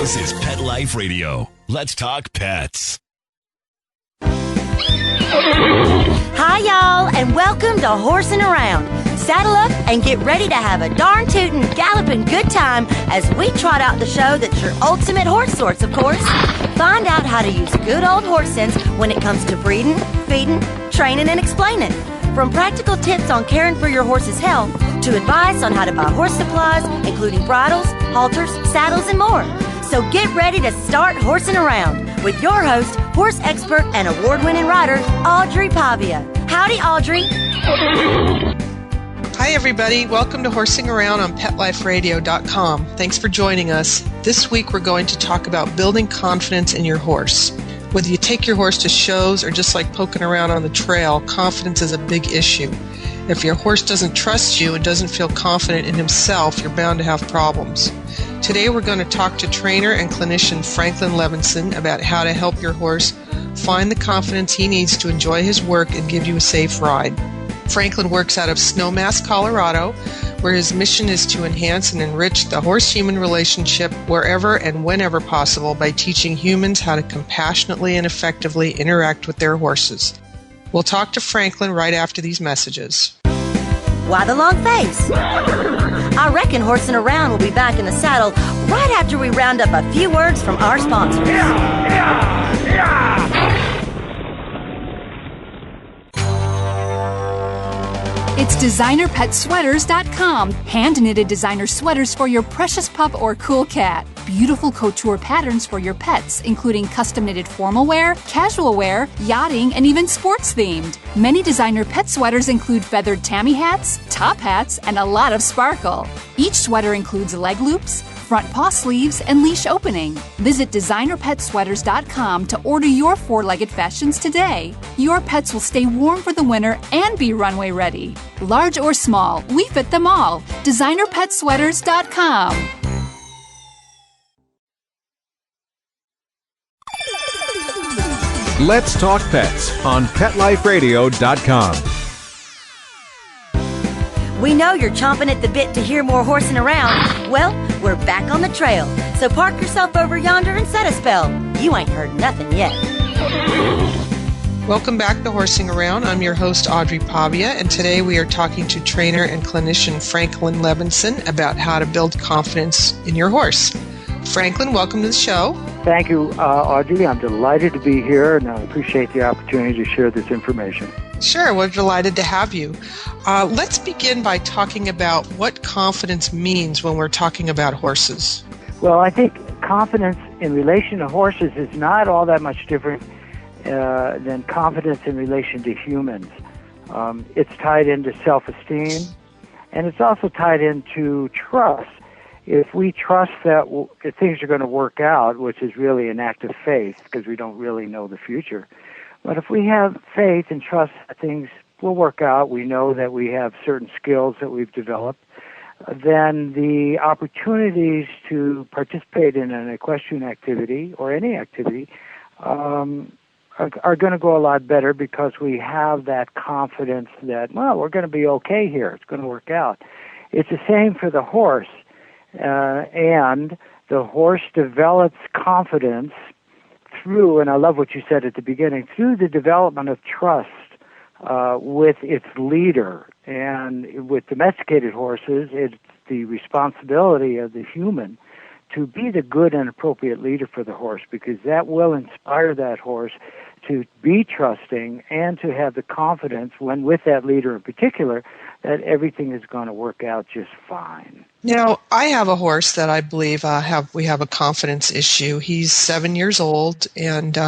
This is Pet Life Radio. Let's talk pets. Hi, y'all, and welcome to Horsing Around. Saddle up and get ready to have a darn tootin', galloping good time as we trot out the show that's your ultimate horse source, of course. Find out how to use good old horse sense when it comes to breeding, feeding, training, and explaining. From practical tips on caring for your horse's health to advice on how to buy horse supplies, including bridles, halters, saddles, and more. So get ready to start horsing around with your host, horse expert and award-winning rider, Audrey Pavia. Howdy, Audrey. Hi, everybody. Welcome to Horsing Around on PetLifeRadio.com. Thanks for joining us. This week, we're going to talk about building confidence in your horse. Whether you take your horse to shows or just like poking around on the trail, confidence is a big issue. If your horse doesn't trust you and doesn't feel confident in himself, you're bound to have problems. Today we're going to talk to trainer and clinician Franklin Levinson about how to help your horse find the confidence he needs to enjoy his work and give you a safe ride. Franklin works out of Snowmass, Colorado, where his mission is to enhance and enrich the horse-human relationship wherever and whenever possible by teaching humans how to compassionately and effectively interact with their horses. We'll talk to Franklin right after these messages. Why the long face? I reckon Horsing Around will be back in the saddle right after we round up a few words from our sponsors. It's DesignerPetSweaters.com. Hand-knitted designer sweaters for your precious pup or cool cat. Beautiful couture patterns for your pets, including custom-knitted formal wear, casual wear, yachting, and even sports-themed. Many designer pet sweaters include feathered tammy hats, top hats, and a lot of sparkle. Each sweater includes leg loops, front paw sleeves, and leash opening. Visit DesignerPetSweaters.com to order your four-legged fashions today. Your pets will stay warm for the winter and be runway ready. Large or small, we fit them all. DesignerPetSweaters.com. Let's Talk Pets on PetLifeRadio.com. We know you're chomping at the bit to hear more horsing around. Well, we're back on the trail. So park yourself over yonder and set a spell. You ain't heard nothing yet. Welcome back to Horsing Around. I'm your host, Audrey Pavia, and today we are talking to trainer and clinician Franklin Levinson about how to build confidence in your horse. Franklin, welcome to the show. Thank you, Audrey. I'm delighted to be here, and I appreciate the opportunity to share this information. Sure, we're delighted to have you. Let's begin by talking about what confidence means when we're talking about horses. Well, I think confidence in relation to horses is not all that much different than confidence in relation to humans. It's tied into self-esteem, and it's also tied into trust. If we trust that things are going to work out, which is really an act of faith because we don't really know the future, but if we have faith and trust that things will work out, we know that we have certain skills that we've developed, then the opportunities to participate in an equestrian activity or any activity are going to go a lot better because we have that confidence that, well, we're going to be okay here. It's going to work out. It's the same for the horse. And the horse develops confidence through, and I love what you said at the beginning, through the development of trust with its leader. And with domesticated horses, it's the responsibility of the human to be the good and appropriate leader for the horse, because that will inspire that horse to be trusting and to have the confidence, when with that leader in particular, that everything is going to work out just fine. Now, I have a horse that I believe we have a confidence issue. He's 7 years old, and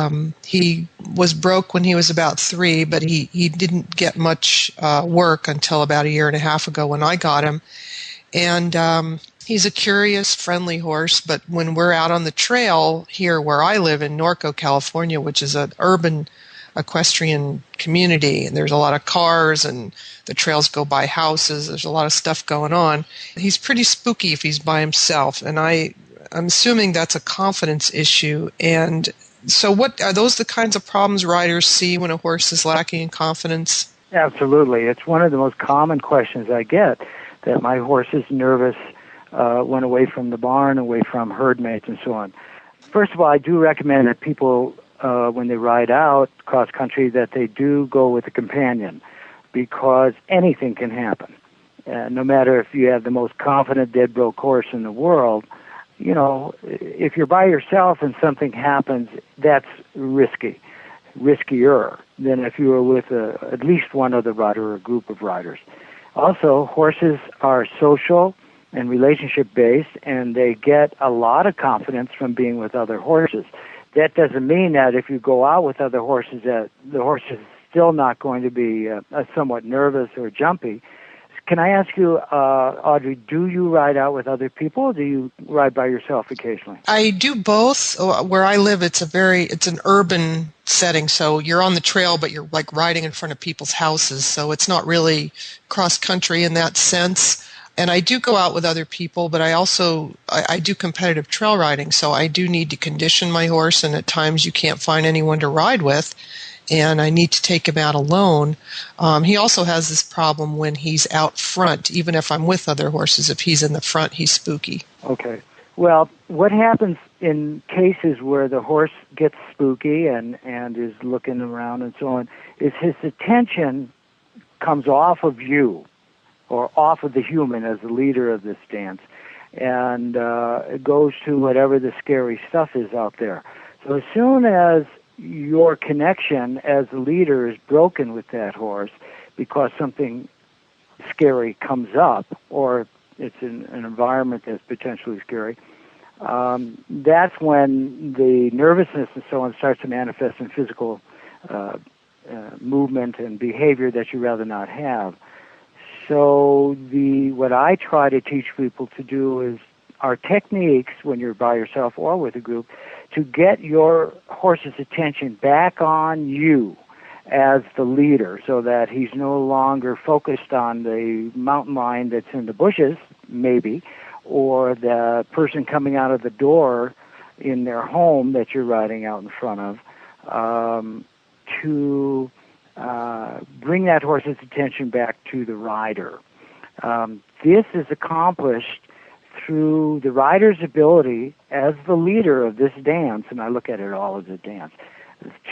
he was broke when he was about 3, but he didn't get much work until about a year and a half ago when I got him. And he's a curious, friendly horse, but when we're out on the trail here where I live in Norco, California, which is an urban equestrian community, and there's a lot of cars and the trails go by houses, there's a lot of stuff going on. He's pretty spooky if he's by himself, and I'm assuming that's a confidence issue. And so what are those the kinds of problems riders see when a horse is lacking in confidence? Absolutely. It's one of the most common questions I get, that my horse is nervous when away from the barn, away from herd mates, and so on. First of all, I do recommend that people, when they ride out cross country, that they do go with a companion, because anything can happen. No matter if you have the most confident dead broke horse in the world, if you're by yourself and something happens, that's riskier than if you were with at least one other rider or a group of riders. Also, horses are social and relationship-based, and they get a lot of confidence from being with other horses. That doesn't mean that if you go out with other horses, that the horse is still not going to be somewhat nervous or jumpy. Can I ask you, Audrey, do you ride out with other people, or do you ride by yourself occasionally? I do both. Where I live, it's an urban setting, so you're on the trail, but you're like riding in front of people's houses, so it's not really cross country in that sense. And I do go out with other people, but I do competitive trail riding, so I do need to condition my horse, and at times you can't find anyone to ride with, and I need to take him out alone. He also has this problem when he's out front. Even if I'm with other horses, if he's in the front, he's spooky. Okay. Well, what happens in cases where the horse gets spooky and is looking around and so on is his attention comes off of you or off of the human as the leader of this dance, and it goes to whatever the scary stuff is out there. So as soon as your connection as the leader is broken with that horse because something scary comes up, or it's in an environment that's potentially scary, that's when the nervousness and so on starts to manifest in physical movement and behavior that you rather not have. So what I try to teach people to do is our techniques when you're by yourself or with a group to get your horse's attention back on you as the leader, so that he's no longer focused on the mountain lion that's in the bushes, maybe, or the person coming out of the door in their home that you're riding out in front of, to bring that horse's attention back to the rider. This is accomplished through the rider's ability as the leader of this dance, and I look at it all as a dance,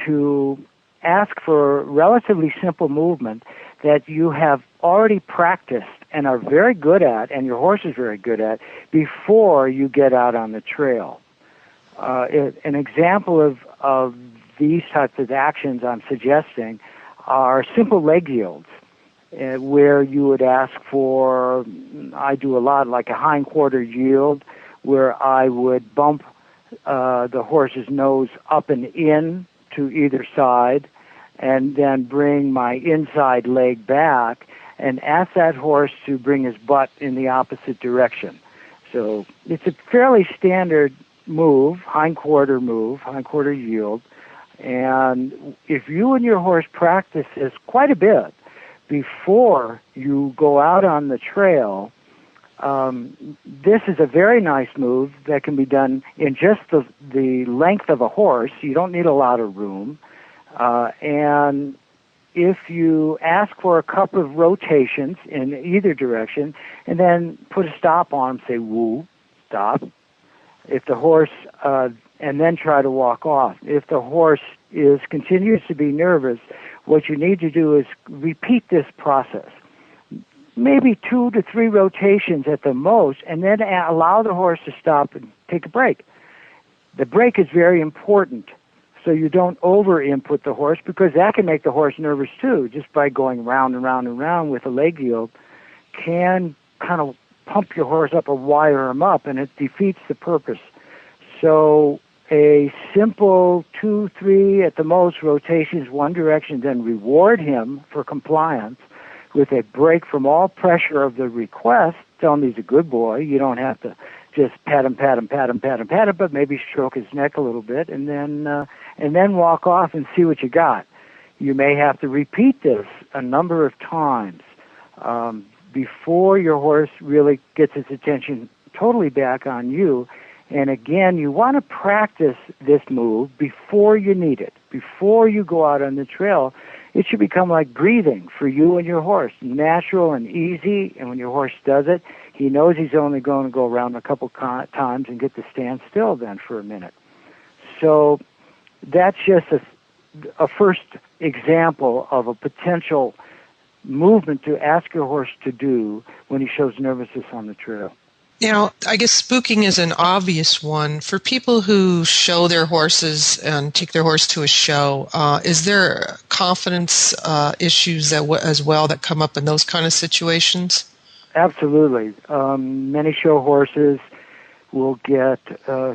to ask for relatively simple movement that you have already practiced and are very good at, and your horse is very good at, before you get out on the trail. An example of these types of actions I'm suggesting are simple leg yields, where you would ask for, I do a lot, like a hindquarter yield, where I would bump the horse's nose up and in to either side, and then bring my inside leg back and ask that horse to bring his butt in the opposite direction. So it's a fairly standard move, hindquarter yield, and if you and your horse practice this quite a bit before you go out on the trail, this is a very nice move that can be done in just the length of a horse. You don't need a lot of room. And if you ask for a couple of rotations in either direction and then put a stop on them, say, woo, stop. If the horse, and then try to walk off. If the horse continues to be nervous, what you need to do is repeat this process. Maybe 2 to 3 rotations at the most, and then allow the horse to stop and take a break. The break is very important, so you don't over-input the horse, because that can make the horse nervous too. Just by going round and round and round with a leg yield can kind of pump your horse up or wire him up, and it defeats the purpose. So a simple 2, 3 at the most rotations one direction, then reward him for compliance with a break from all pressure of the request. Tell him he's a good boy. You don't have to just pat him, but maybe stroke his neck a little bit, and then walk off and see what you got. You may have to repeat this a number of times before your horse really gets its attention totally back on you. And again, you want to practice this move before you need it. Before you go out on the trail, it should become like breathing for you and your horse, natural and easy. And when your horse does it, he knows he's only going to go around a couple times and get to stand still then for a minute. So that's just a first example of a potential movement to ask your horse to do when he shows nervousness on the trail. Now, I guess spooking is an obvious one. For people who show their horses and take their horse to a show, is there confidence issues as well that come up in those kind of situations? Absolutely. Many show horses will get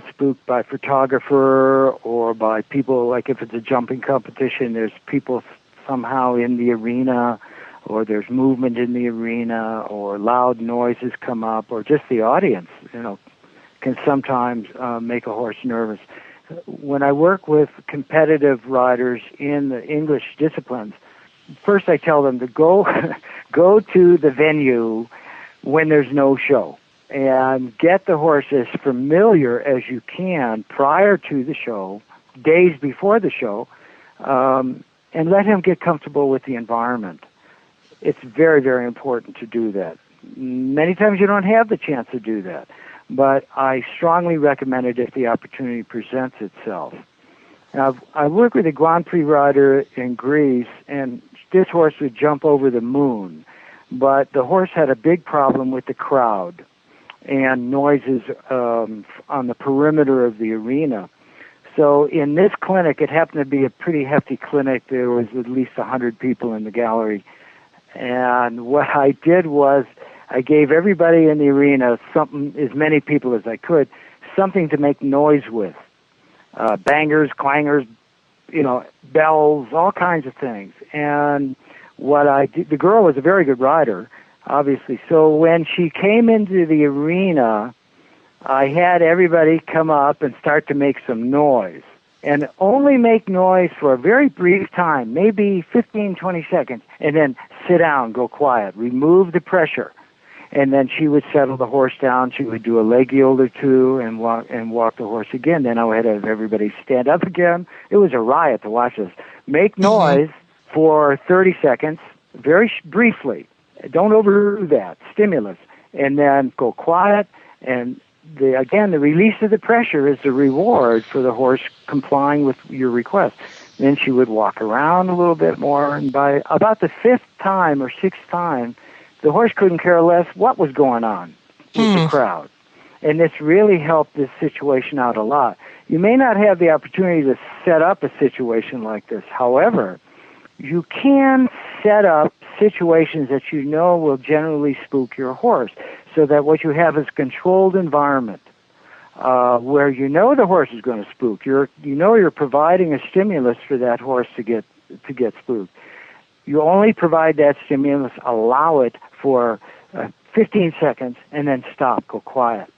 spooked by photographer or by people, like if it's a jumping competition, there's people somehow in the arena, or there's movement in the arena, or loud noises come up, or just the audience, can sometimes make a horse nervous. When I work with competitive riders in the English disciplines, first I tell them to go to the venue when there's no show and get the horse as familiar as you can prior to the show, days before the show, and let him get comfortable with the environment. It's very, very important to do that. Many times you don't have the chance to do that, but I strongly recommend it if the opportunity presents itself. Now, I worked with a Grand Prix rider in Greece, and this horse would jump over the moon, but the horse had a big problem with the crowd and noises on the perimeter of the arena. So in this clinic, it happened to be a pretty hefty clinic. There was at least 100 people in the gallery. And what I did was I gave everybody in the arena something, as many people as I could, something to make noise with. Bangers, clangers, bells, all kinds of things. And what I did, the girl was a very good rider, obviously. So when she came into the arena, I had everybody come up and start to make some noise. And only make noise for a very brief time, maybe 15, 20 seconds, and then sit down, go quiet, remove the pressure. And then she would settle the horse down. She would do a leg yield or two and walk the horse again. Then I would have everybody stand up again. It was a riot to watch this. Make noise for 30 seconds, very briefly. Don't overdo that, stimulus. And then go quiet, and the release of the pressure is the reward for the horse complying with your request. Then she would walk around a little bit more, and by about the fifth time or sixth time, the horse couldn't care less what was going on with the crowd. And this really helped this situation out a lot. You may not have the opportunity to set up a situation like this. However, you can set up situations that you know will generally spook your horse, so that what you have is a controlled environment where you know the horse is going to spook. You're providing a stimulus for that horse to get spooked. You only provide that stimulus, allow it for 15 seconds, and then stop, go quiet.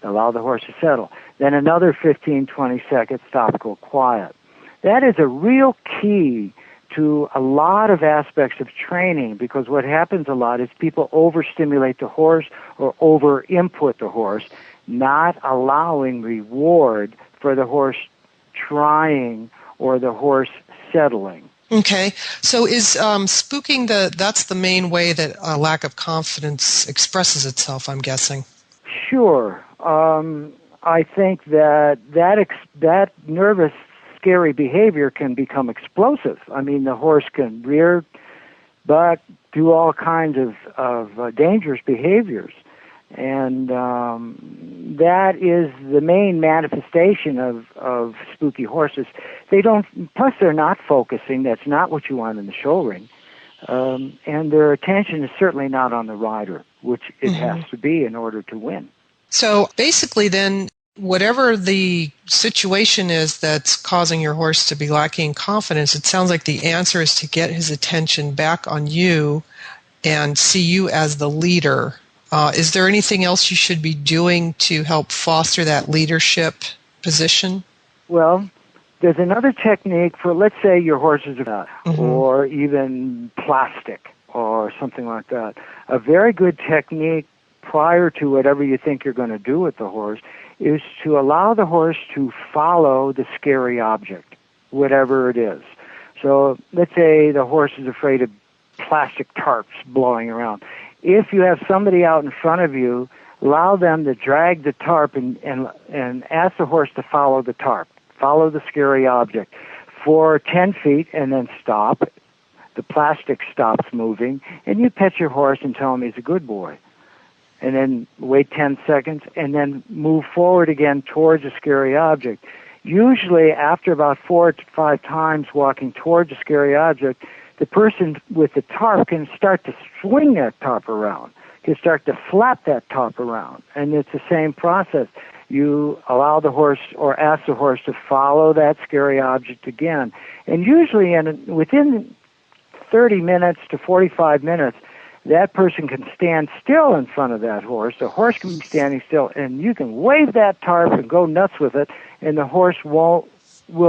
Allow the horse to settle. Then another 15, 20 seconds, stop, go quiet. That is a real key to a lot of aspects of training, because what happens a lot is people overstimulate the horse or over-input the horse, not allowing reward for the horse trying or the horse settling. Okay, so is spooking that's the main way that a lack of confidence expresses itself, I'm guessing? Sure. I think that nervous, scary behavior can become explosive. I mean, the horse can rear, buck, do all kinds of dangerous behaviors. And that is the main manifestation of spooky horses. Plus they're not focusing. That's not what you want in the show ring. And their attention is certainly not on the rider, which it has to be in order to win. So basically then, whatever the situation is that's causing your horse to be lacking confidence, it sounds like the answer is to get his attention back on you and see you as the leader. Is there anything else you should be doing to help foster that leadership position? Well, there's another technique for, let's say your horse is or even plastic or something like that. A very good technique prior to whatever you think you're going to do with the horse is to allow the horse to follow the scary object, whatever it is. So let's say the horse is afraid of plastic tarps blowing around. If you have somebody out in front of you, allow them to drag the tarp and ask the horse to follow the tarp, follow the scary object for 10 feet and then stop. The plastic stops moving, and you pet your horse and tell him he's a good boy. And then wait 10 seconds and then move forward again towards a scary object. Usually after about 4 to 5 times walking towards a scary object, the person with the tarp can start to swing that tarp around, can start to flap that tarp around. And it's the same process. You allow the horse or ask the horse to follow that scary object again. And usually within 30 minutes to 45 minutes, that person can stand still in front of that horse. The horse can be standing still, and you can wave that tarp and go nuts with it, and the horse will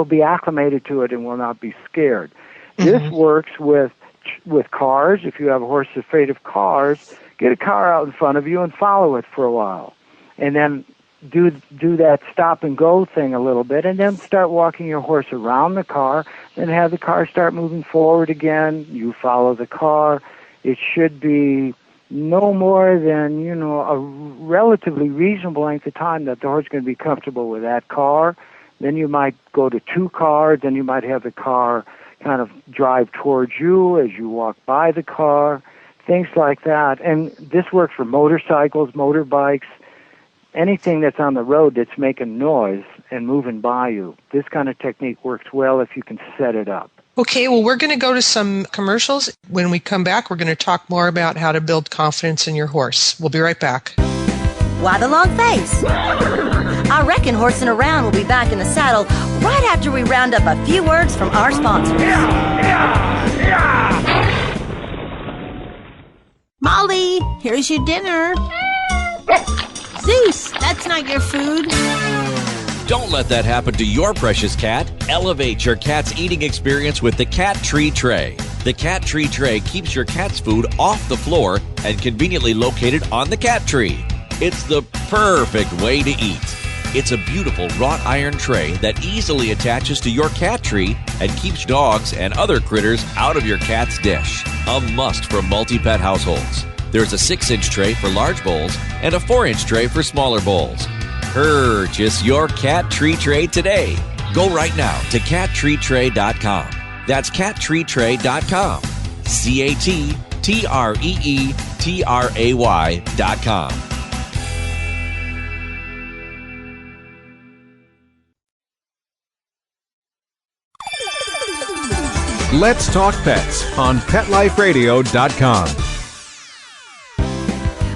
be acclimated to it and will not be scared. This works with cars. If you have a horse that's afraid of cars, get a car out in front of you and follow it for a while. And then do that stop and go thing a little bit, and then start walking your horse around the car, then have the car start moving forward again. You follow the car. It should be no more than, a relatively reasonable length of time that the horse is going to be comfortable with that car. Then you might go to 2 cars, then you might have the car kind of drive towards you as you walk by the car, things like that. And this works for motorcycles, motorbikes, anything that's on the road that's making noise and moving by you. This kind of technique works well if you can set it up. Okay, well, we're going to go to some commercials. When we come back, we're going to talk more about how to build confidence in your horse. We'll be right back. Why the long face? I reckon Horsing Around will be back in the saddle right after we round up a few words from our sponsors. Molly, here's your dinner. Zeus, that's not your food. Don't let that happen to your precious cat. Elevate your cat's eating experience with the Cat Tree Tray. The Cat Tree Tray keeps your cat's food off the floor and conveniently located on the cat tree. It's the perfect way to eat. It's a beautiful wrought iron tray that easily attaches to your cat tree and keeps dogs and other critters out of your cat's dish. A must for multi-pet households. There's a 6-inch tray for large bowls and a 4-inch tray for smaller bowls. Purchase your Cat Tree Tray today. Go right now to cattreetray.com. That's cattreetray.com. cattreetray.com. Let's Talk Pets on PetLifeRadio.com.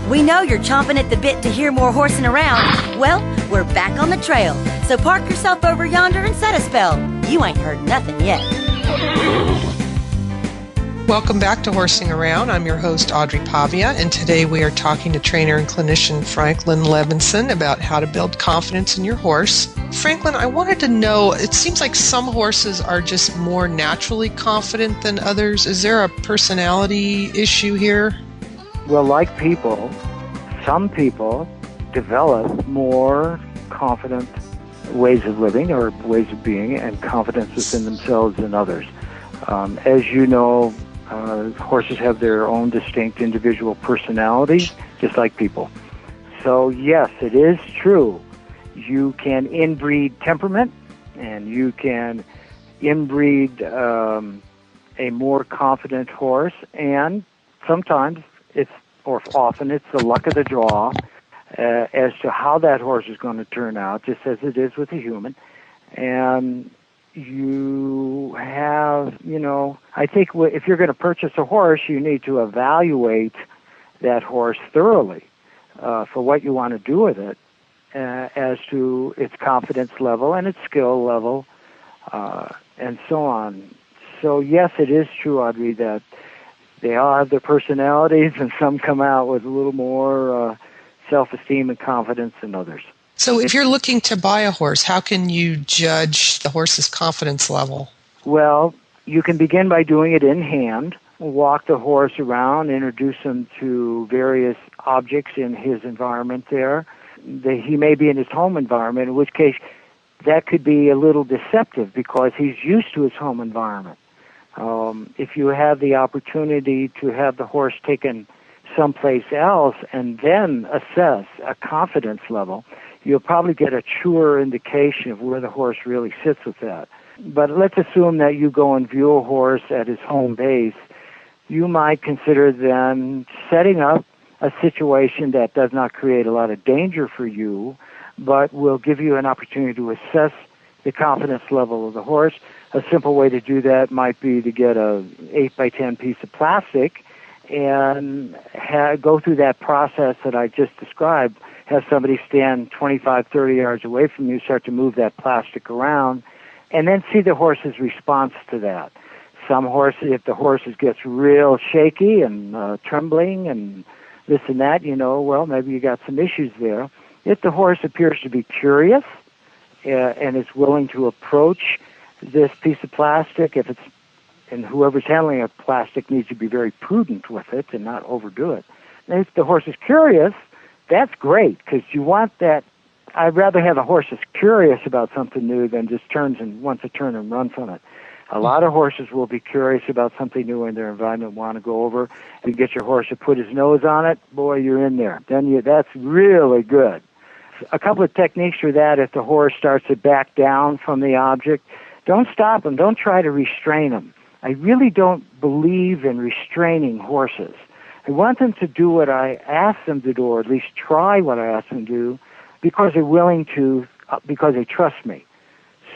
We know you're chomping at the bit to hear more Horsing Around. Well, we're back on the trail. So park yourself over yonder and set a spell. You ain't heard nothing yet. Welcome back to Horsing Around. I'm your host, Audrey Pavia, and today we are talking to trainer and clinician Franklin Levinson about how to build confidence in your horse. Franklin, I wanted to know, it seems like some horses are just more naturally confident than others. Is there a personality issue here? Well, like people, some people develop more confident ways of living or ways of being and confidence within themselves than others. As you know, horses have their own distinct individual personalities, just like people. So, yes, it is true. You can inbreed temperament, and you can inbreed a more confident horse, and sometimes often it's the luck of the draw as to how that horse is going to turn out, just as it is with a human. And you have, I think if you're going to purchase a horse, you need to evaluate that horse thoroughly for what you want to do with it, as to its confidence level and its skill level, and so on. So, yes, it is true, Audrey, that they all have their personalities, and some come out with a little more self-esteem and confidence than others. So if you're looking to buy a horse, how can you judge the horse's confidence level? Well, you can begin by doing it in hand. Walk the horse around, introduce him to various objects in his environment there. He may be in his home environment, in which case that could be a little deceptive because he's used to his home environment. If you have the opportunity to have the horse taken someplace else and then assess a confidence level, you'll probably get a truer indication of where the horse really sits with that. But let's assume that you go and view a horse at his home base. You might consider then setting up a situation that does not create a lot of danger for you, but will give you an opportunity to assess the confidence level of the horse. A simple way to do that might be to get a 8x10 piece of plastic and go through that process that I just described. Have somebody stand 25, 30 yards away from you, start to move that plastic around, and then see the horse's response to that. Some horses, if the horse gets real shaky and trembling and this and that, well, maybe you got some issues there. If the horse appears to be curious and is willing to approach this piece of plastic, and whoever's handling a plastic needs to be very prudent with it and not overdo it. And if the horse is curious, that's great, because you want that. I'd rather have a horse that's curious about something new than just wants to turn and run from it. A lot of horses will be curious about something new in their environment, want to go over. You get your horse to put his nose on it, boy, you're in there. That's really good. A couple of techniques for that: if the horse starts to back down from the object, don't stop him. Don't try to restrain him. I really don't believe in restraining horses. I want them to do what I ask them to do, or at least try what I ask them to do, because they're willing to, because they trust me.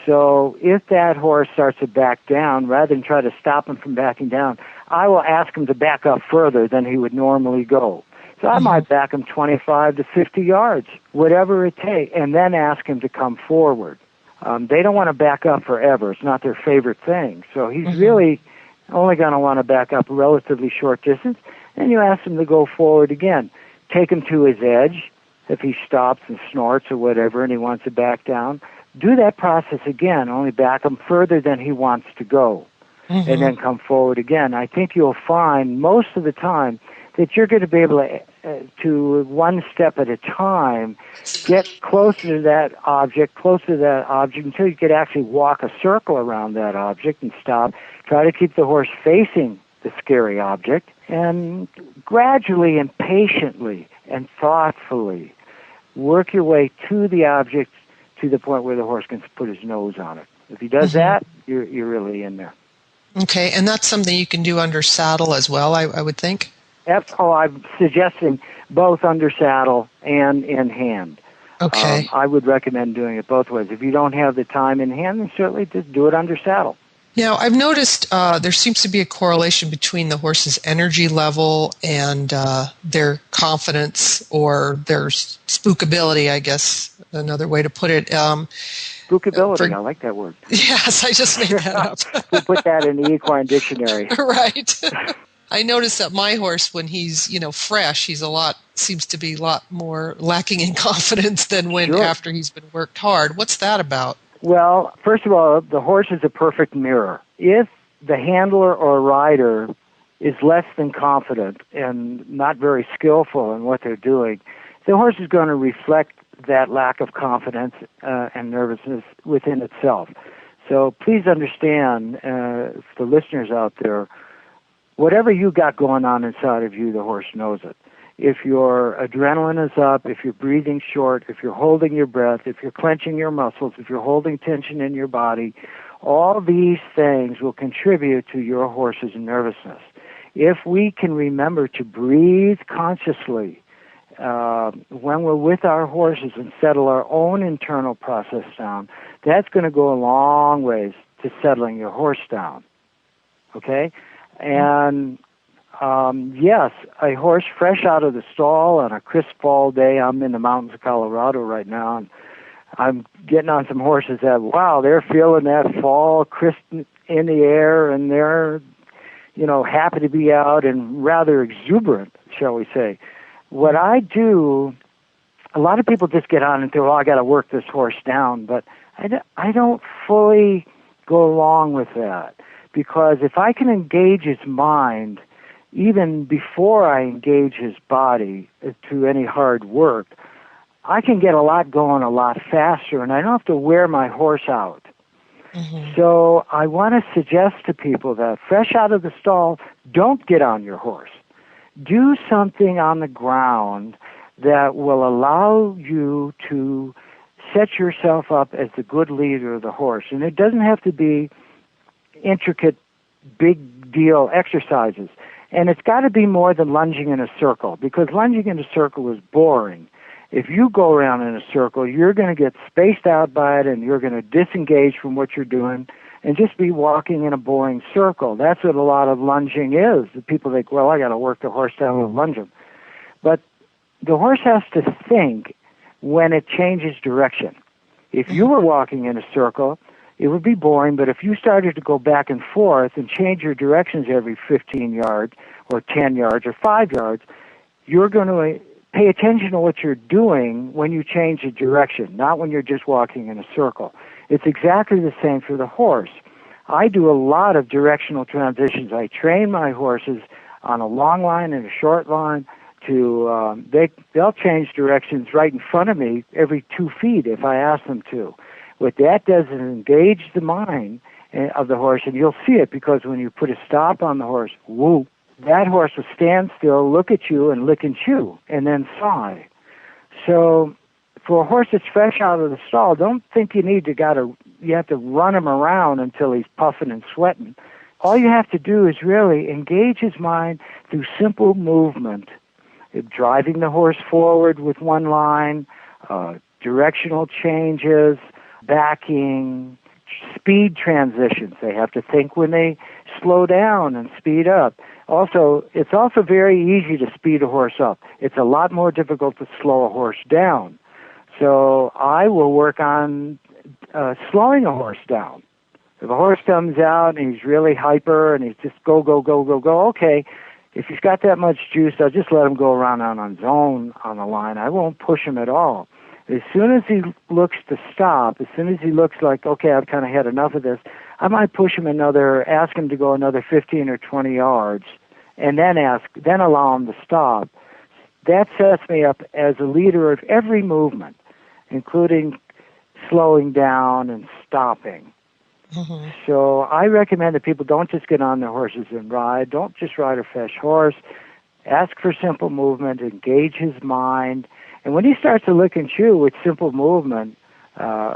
So if that horse starts to back down, rather than try to stop him from backing down, I will ask him to back up further than he would normally go. So I might back him 25 to 50 yards, whatever it takes, and then ask him to come forward. They don't want to back up forever. It's not their favorite thing. So he's really only going to want to back up a relatively short distance, and you ask him to go forward again. Take him to his edge. If he stops and snorts or whatever and he wants to back down, do that process again, only back him further than he wants to go, and then come forward again. I think you'll find most of the time that you're going to be able to one step at a time, get closer to that object until you could actually walk a circle around that object and stop. Try to keep the horse facing the scary object, and gradually and patiently and thoughtfully work your way to the object to the point where the horse can put his nose on it. If he does that, you're really in there. Okay, and that's something you can do under saddle as well, I would think? I'm suggesting both under saddle and in hand. Okay. I would recommend doing it both ways. If you don't have the time in hand, then certainly just do it under saddle. Now, I've noticed there seems to be a correlation between the horse's energy level and their confidence, or their spookability, I guess, another way to put it. Spookability, I like that word. Yes, I just made that up. We'll put that in the equine dictionary. Right. I noticed that my horse, when he's, fresh, seems to be a lot more lacking in confidence than after he's been worked hard. What's that about? Well, first of all, the horse is a perfect mirror. If the handler or rider is less than confident and not very skillful in what they're doing, the horse is going to reflect that lack of confidence and nervousness within itself. So please understand, the listeners out there, whatever you got going on inside of you, the horse knows it. If your adrenaline is up, if you're breathing short, if you're holding your breath, if you're clenching your muscles, if you're holding tension in your body, all these things will contribute to your horse's nervousness. If we can remember to breathe consciously when we're with our horses and settle our own internal process down, that's going to go a long ways to settling your horse down. Okay? And yes, a horse fresh out of the stall on a crisp fall day. I'm in the mountains of Colorado right now, and I'm getting on some horses that, wow, they're feeling that fall crisp in the air, and they're, happy to be out and rather exuberant, shall we say. What I do, a lot of people just get on and think, I got to work this horse down, but I don't fully go along with that, because if I can engage his mind even before I engage his body to any hard work, I can get a lot going a lot faster, and I don't have to wear my horse out. So I want to suggest to people that fresh out of the stall, don't get on your horse. do something on the ground that will allow you to set yourself up as the good leader of the horse. And it doesn't have to be intricate, big deal exercises. And it's got to be more than lunging in a circle, because lunging in a circle is boring. If you go around in a circle, you're going to get spaced out by it, and you're going to disengage from what you're doing and just be walking in a boring circle. That's what a lot of lunging is. The people think, well, I got to work the horse down and lunge him. But the horse has to think when it changes direction. If you were walking in a circle, it would be boring, but if you started to go back and forth and change your directions every 15 yards or 10 yards or 5 yards, you're going to pay attention to what you're doing when you change the direction, not when you're just walking in a circle. It's exactly the same for the horse. I do a lot of directional transitions. I train my horses on a long line and a short line to, they'll change directions right in front of me every 2 feet if I ask them to. What that does is engage the mind of the horse, and you'll see it because when you put a stop on the horse, whoop, that horse will stand still, look at you, and lick and chew, and then sigh. So for a horse that's fresh out of the stall, don't think you have to run him around until he's puffing and sweating. All you have to do is really engage his mind through simple movement, driving the horse forward with one line, directional changes, backing, speed transitions. They have to think when they slow down and speed up. Also, it's also very easy to speed a horse up. It's a lot more difficult to slow a horse down. So I will work on slowing a horse down. If a horse comes out and he's really hyper and he's just go, okay, if he's got that much juice, I'll just let him go around on his own on the line. I won't push him at all. As soon as he looks to stop, as soon as he looks like, okay, I've kind of had enough of this, I might push him ask him to go another 15 or 20 yards, and then allow him to stop. That sets me up as a leader of every movement, including slowing down and stopping. Mm-hmm. So I recommend that people don't just get on their horses and ride. Don't just ride a fresh horse. Ask for simple movement, engage his mind. And when he starts to lick and chew with simple movement,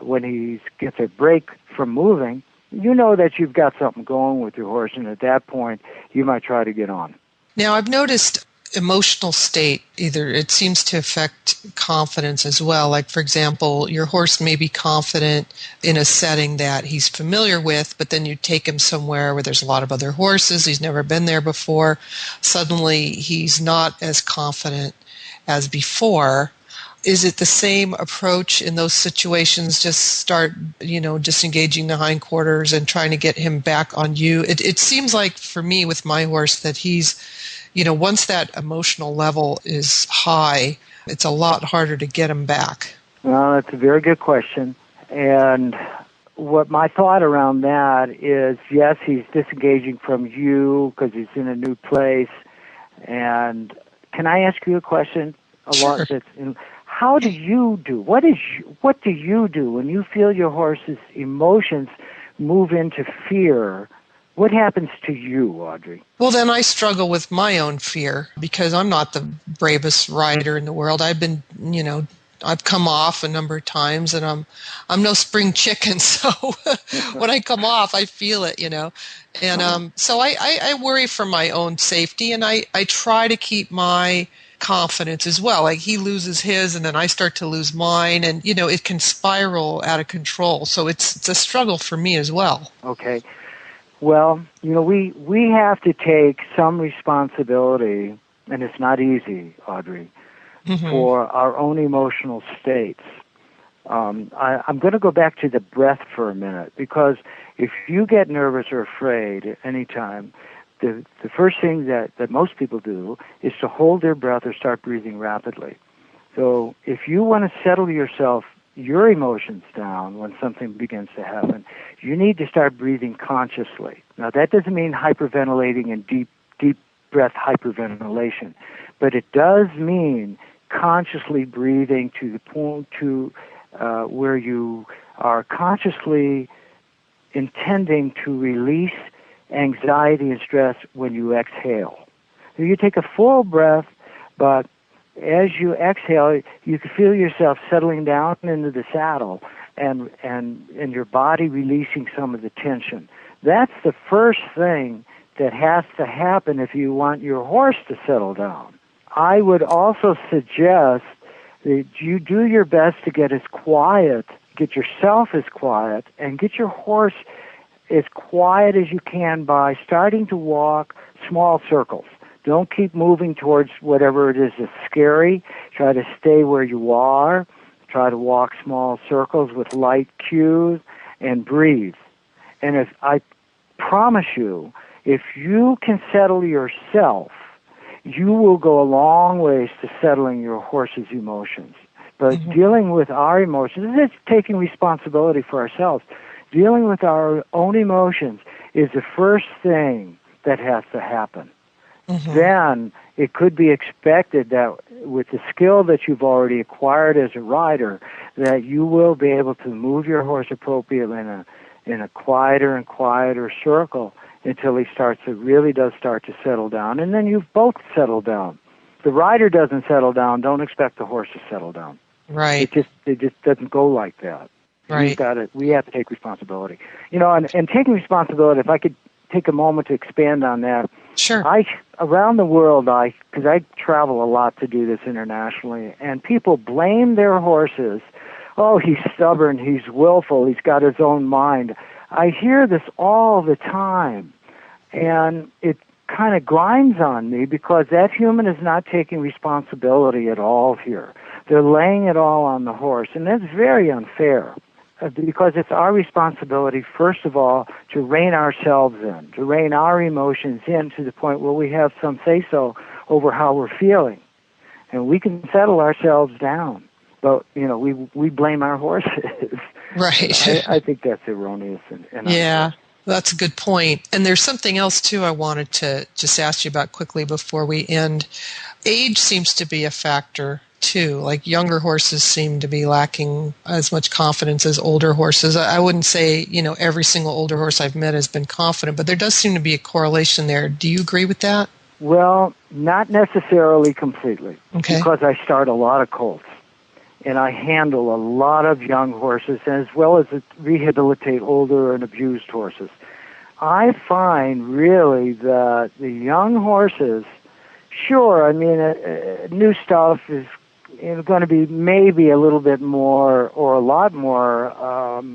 when he gets a break from moving, you know that you've got something going with your horse, and at that point, you might try to get on. Now, I've noticed emotional state, it seems to affect confidence as well. Like, for example, your horse may be confident in a setting that he's familiar with, but then you take him somewhere where there's a lot of other horses, he's never been there before. Suddenly, he's not as confident as before. Is it the same approach in those situations? Just start, disengaging the hindquarters and trying to get him back on you. It seems like for me with my horse that he's, once that emotional level is high, it's a lot harder to get him back. Well, that's a very good question. And what my thought around that is, yes, he's disengaging from you because he's in a new place. And can I ask you a question? Sure. How do you do? What do you do when you feel your horse's emotions move into fear? What happens to you, Audrey? Well, then I struggle with my own fear because I'm not the bravest rider in the world. I've been, I've come off a number of times, and I'm no spring chicken. So when I come off, I feel it, And so I worry for my own safety, and I try to keep my confidence as well. Like he loses his and then I start to lose mine, and it can spiral out of control. So it's a struggle for me as well. Okay. Well, we have to take some responsibility, and it's not easy, Audrey, mm-hmm. for our own emotional states. I'm going to go back to the breath for a minute, because if you get nervous or afraid at any time, the first thing that most people do is to hold their breath or start breathing rapidly. So if you want to settle your emotions down when something begins to happen, you need to start breathing consciously. Now, that doesn't mean hyperventilating and deep breath hyperventilation, but it does mean consciously breathing to the point where you are consciously intending to release anxiety and stress when you exhale. So you take a full breath, but as you exhale, you can feel yourself settling down into the saddle and your body releasing some of the tension. That's the first thing that has to happen if you want your horse to settle down. I would also suggest that you do your best to get yourself as quiet, and get your horse as quiet as you can by starting to walk small circles. Don't keep moving towards whatever it is that's scary. Try to stay where you are. Try to walk small circles with light cues and breathe. And if I promise you, if you can settle yourself, you will go a long ways to settling your horse's emotions. But dealing with our emotions, it's taking responsibility for ourselves. Dealing with our own emotions is the first thing that has to happen. Then it could be expected that with the skill that you've already acquired as a rider, that you will be able to move your horse appropriately in a quieter and quieter circle until he really does start to settle down. And then you've both settled down. If the rider doesn't settle down, don't expect the horse to settle down. Right. It just doesn't go like that. Right. We have to take responsibility. And taking responsibility, if I could take a moment to expand on that. Sure. Around the world, because I travel a lot to do this internationally, and people blame their horses. Oh, he's stubborn, he's willful, he's got his own mind. I hear this all the time, and it kind of grinds on me because that human is not taking responsibility at all here. They're laying it all on the horse, and that's very unfair. Because it's our responsibility, first of all, to rein ourselves in, to rein our emotions in to the point where we have some say-so over how we're feeling. And we can settle ourselves down. But, we blame our horses. Right. I think that's erroneous. Yeah, that's a good point. And there's something else, too, I wanted to just ask you about quickly before we end. Age seems to be a factor too. Like younger horses seem to be lacking as much confidence as older horses. I wouldn't say, every single older horse I've met has been confident, but there does seem to be a correlation there. Do you agree with that? Well, not necessarily completely. Okay. Because I start a lot of colts and I handle a lot of young horses as well as rehabilitate older and abused horses. I find really that the young horses, sure, new stuff is going to be maybe a little bit more or a lot more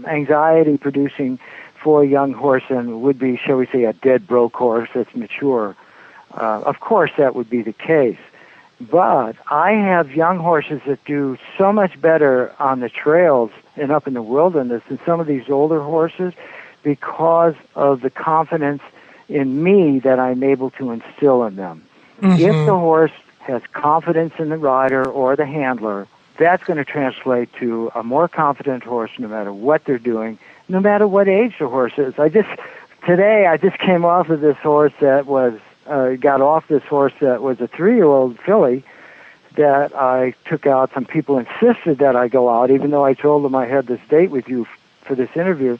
anxiety producing for a young horse than would be, shall we say, a dead broke horse that's mature. Of course, that would be the case. But I have young horses that do so much better on the trails and up in the wilderness than some of these older horses because of the confidence in me that I'm able to instill in them. If the horse has confidence in the rider or the handler, that's going to translate to a more confident horse no matter what they're doing, no matter what age the horse is. Today I just came off of this horse that was, got off this horse that was a 3-year-old filly that I took out. Some people insisted that I go out, even though I told them I had this date with you for this interview.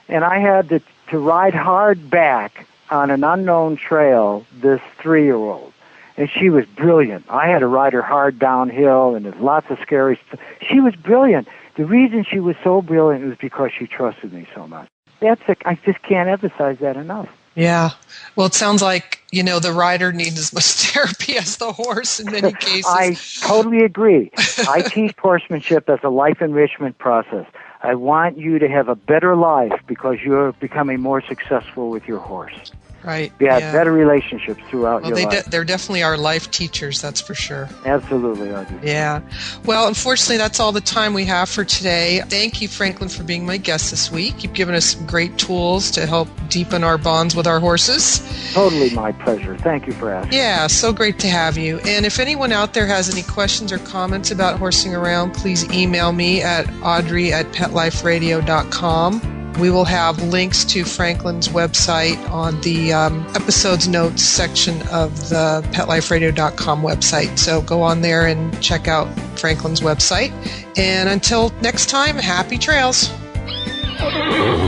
And I had to ride hard back on an unknown trail, this 3-year-old. And she was brilliant. I had to ride her hard downhill, and there's lots of scary stuff. She was brilliant. The reason she was so brilliant was because she trusted me so much. I just can't emphasize that enough. Yeah. Well, it sounds like, the rider needs as much therapy as the horse in many cases. I totally agree. I teach horsemanship as a life enrichment process. I want you to have a better life because you're becoming more successful with your horse. Right. Yeah, better relationships throughout your life. They're definitely our life teachers, that's for sure. Absolutely, Audrey. Yeah. Well, unfortunately, that's all the time we have for today. Thank you, Franklin, for being my guest this week. You've given us some great tools to help deepen our bonds with our horses. Totally my pleasure. Thank you for asking. Yeah, so great to have you. And if anyone out there has any questions or comments about horsing around, please email me at audrey@petliferadio.com. We will have links to Franklin's website on the episodes notes section of the petliferadio.com website. So go on there and check out Franklin's website. And until next time, happy trails.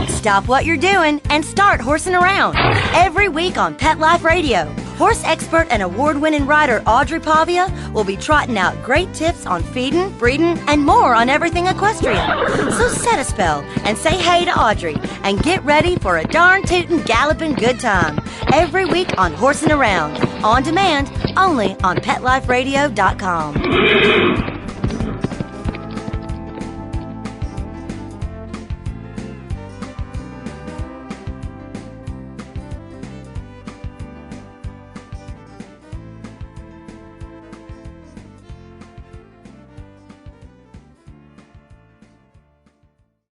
Stop what you're doing and start horsing around every week on Pet Life Radio. Horse expert and award-winning rider Audrey will be trotting out great tips on feeding, breeding, and more on everything equestrian. So set a spell and say hey to Audrey and get ready for a darn tootin' galloping good time every week on Horsin' Around, on demand, only on PetLifeRadio.com.